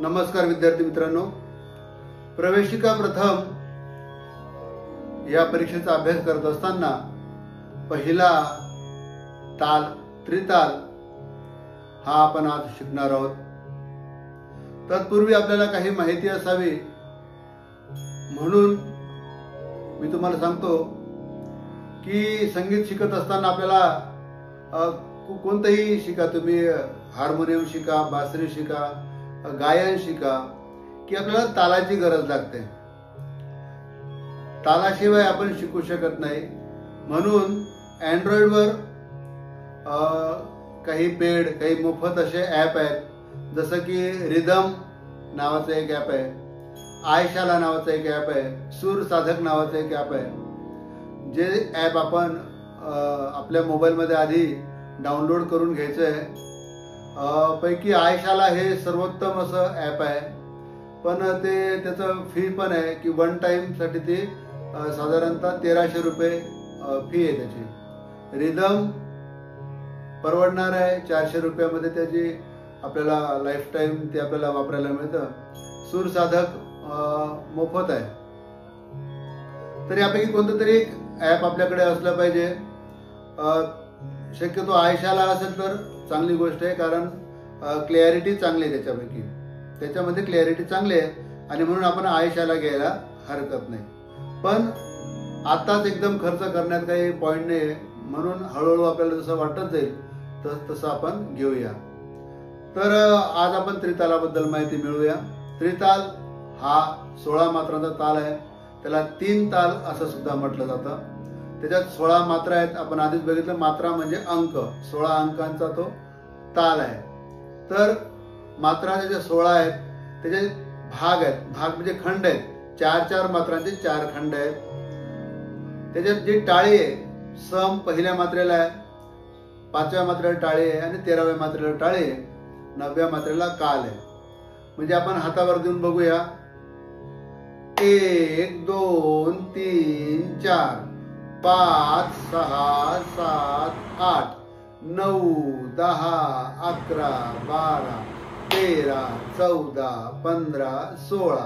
नमस्कार विद्यार्थी मित्रांनो, प्रवेशिका प्रथम या परीक्षेचा अभ्यास करत असताना पहिला ताल त्रिताल हा आपण आज शिकणार आहोत। तत्पूर्वी आपल्याला काही माहिती असावी म्हणून मी तुम्हाला सांगतो की संगीत शिकत असताना आपल्याला कोणतेही शिका, तुम्ही हार्मोनियम शिका, बासरी शिका, गायन शिका, की आपल्याला तालाची गरज लागते। तालाशिवाय आपण शिकू शकत नाही। म्हणून अँड्रॉइड वर काही पेड, काही मोफत असे ॲप आहेत, जसं की रिदम नावाचं एक ॲप आहे, आयशाला नावाचं एक ॲप आहे, सूर साधक नावाचं एक ॲप आहे। जे ॲप आपण आपल्या मोबाईलमध्ये आधी डाउनलोड करून घ्यायचं आहे। पैकी आयशाला हे सर्वोत्तम असं ॲप आहे, पण त्याचं फी पण आहे की वन टाइमसाठी ते साधारणतः 1300 रुपये फी आहे त्याची। रिदम परवडणार आहे, 400 रुपयामध्ये त्याची आपल्याला लाईफ टाइम ते आपल्याला वापरायला मिळतं। सूर साधक मोफत आहे। तर यापैकी कोणतं तरी एक ॲप आपल्याकडे असलं पाहिजे। शक्यतो आयशाला असेल तर चांगली गोष्ट आहे, कारण क्लॅरिटी चांगली आहे त्याच्यामध्ये क्लॅरिटी चांगली आहे आणि म्हणून आपण आयशाला घ्यायला हरकत नाही। पण आताच एकदम खर्च करण्यात काही पॉईंट नाही, म्हणून हळूहळू आपल्याला जसं वाटत जाईल तसं आपण घेऊया। तर आज आपण त्रितालाबद्दल माहिती मिळवूया। त्रिताल हा 16 मात्रांचा ताल आहे, त्याला 3 ताल असं सुद्धा म्हटलं जातं। त्याच्यात 16 मात्रा आहेत। आपण आधीच बघितलं, मात्रा म्हणजे अंक, 16 अंकांचा तो ताल आहे। तर मात्रा त्याच्या 16 आहेत, त्याचे भाग आहेत, भाग म्हणजे खंड आहेत, 4-4 मात्रांचे 4 खंड आहेत। त्याच्यात जी टाळी आहे, सम पहिल्या मात्रेला आहे, 5व्या मात्रेला टाळी आहे आणि 13व्या मात्रेला टाळी आहे, 9व्या मात्रेला काल आहे। म्हणजे आपण हातावर देऊन बघूया, 1 2 3 4 5 6 7 8 9 10 11 12 13 14 15 16।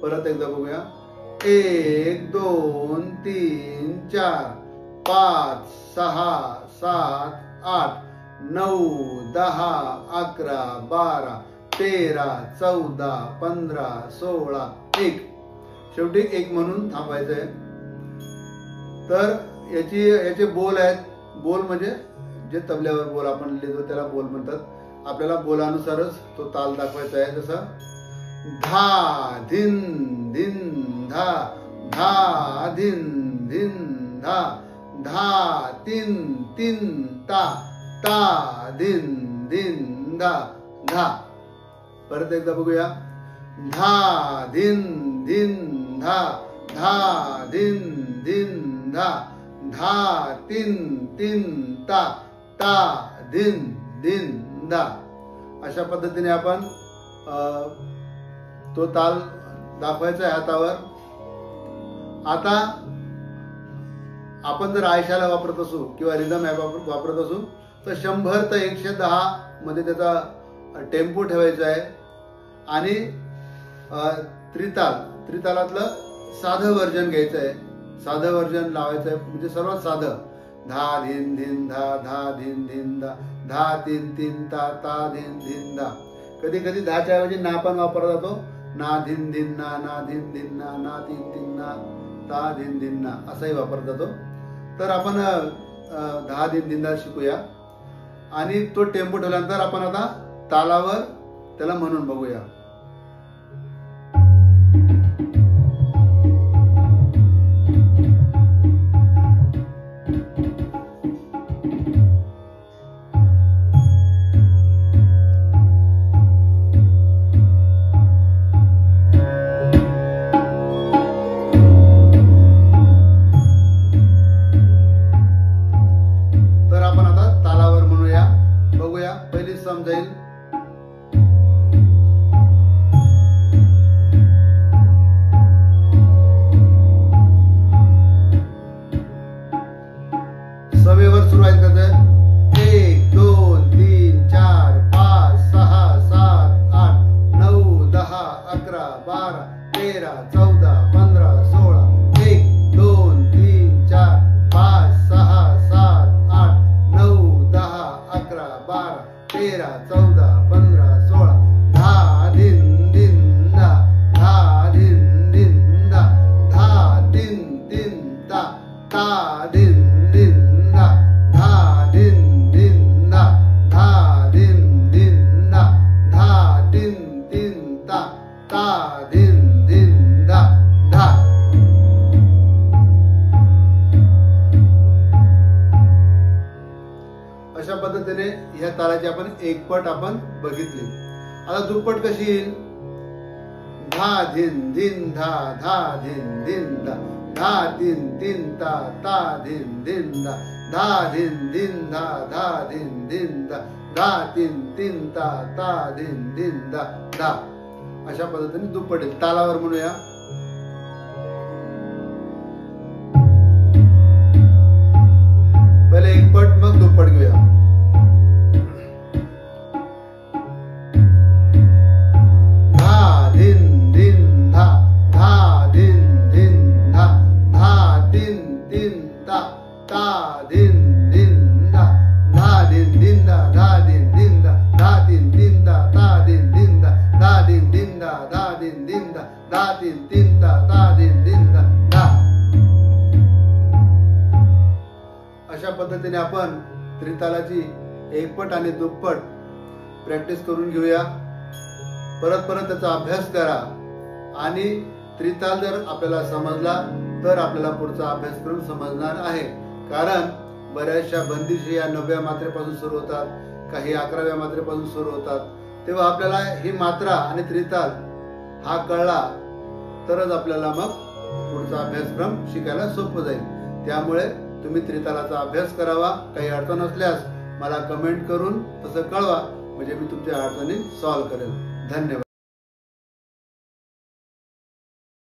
परत एकदा बघूया, 1 2 3 4 5 6 7 8 9 10 11 12 13 14 15 16 1। शेवटी 1 म्हणून थांबायचं आहे। तर याचे बोल आहेत। बोल म्हणजे जे तबल्यावर बोल आपण लिहितो त्याला बोल म्हणतात। आपल्याला बोलानुसारच तो ताल दाखवायचा आहे। जसं धा धिन धिन धा, धा धिन धिन धा, धा तीन तीन ता, ता धिन धिन धा धा। परत एकदा बघूया, धा धिन धिन धा, धा धिन धिन धा, धा तीन तीन ता, ता धिन धिन धा। अशा पद्धतीने आपण तो ताल दाखवायचा आहे हातावर। आता आपण जर आयशाला वापरत असू किंवा रिदम ॲप वापरत असू तर 100 ते 110 मध्ये त्याचा टेम्पो ठेवायचा आहे आणि त्रितालातलं साधं वर्जन घ्यायचं आहे। साधं वर्जन लावायचं आहे, म्हणजे सर्वात साधं, धा धिन धिन धा, धा धिन धिन धा, धा तीन तीन ता, ता धिन धिन धा। कधी कधी धाच्या ऐवजी ना पण वापरला जातो, ना धिन धिन ना, ना धिन धिन ना, ना तीन तीन ना, ता धिन धिन ना असाही वापरला जातो। तर आपण धा धिन धिन धा शिकूया आणि तो टेम्पो ठेवल्यानंतर आपण आता तालावर त्याला म्हणून बघूया। समजाईल। सवेवर सुरुवात करते, 1 2 3 4 5 6 7 12 13 14 15 16 धा धिन धिन धा धा धिन धिन धा धा धिन धिन धा धा धिन धिन धा धा धिन धिन धा धा धिन धिन धा धा धिन धिन धा धा धिन धिन धा धा. अशा पद्धतीने ह्या तालाची आपण एकपट आपण बघितली. आता दुप्पट कशी येईल? धा धिन धिन धा धा धिन धिन धा धा धिन धिन ता ता धिन धिन धा धा धिन धिन धा धा धिन धिन धा धा धिन धिन ता ता धिन धिन धा धा. अशा पद्धतीने दुप्पट येईल. तालावर म्हणूया. पहिले एकपट मग दुप्पट घेऊया. धा धिन धिन धा धा धिन धिन धा धा धिन धिन ता ता धिन धिन धा धा धिन धिन धा धा धिन धिन धा धा धिन धिन धा ता धिन धिन धा धा धिन धिन धा धा धिन धिन धा धा धिन धिन धा ता धिन धिन धा धा. अशा पद्धतीने आपण त्रितालाची एकपट आणि दुप्पट प्रॅक्टिस करून घेऊया. परत परत त्याचा अभ्यास करा आणि त्रिताल जर आपल्याला समजला तर आपल्याला पुढचा अभ्यासक्रम समजणार आहे. कारण बऱ्याचशा बंदिशी या 9व्या मात्रेपासून सुरू होतात, काही 11व्या मात्रेपासून सुरू होतात. तेव्हा आपल्याला ही मात्रा आणि त्रिताल हा कळला तरच आपल्याला मग पुढचा अभ्यासक्रम शिकायला सोपं जाईल. त्यामुळे तुम्ही त्रितालाचा अभ्यास करावा. काही अडचण असल्यास मला कमेंट करून तसं कळवा, म्हणजे मी तुमच्या अडचणी सॉल्व्ह करेन. धन्यवाद.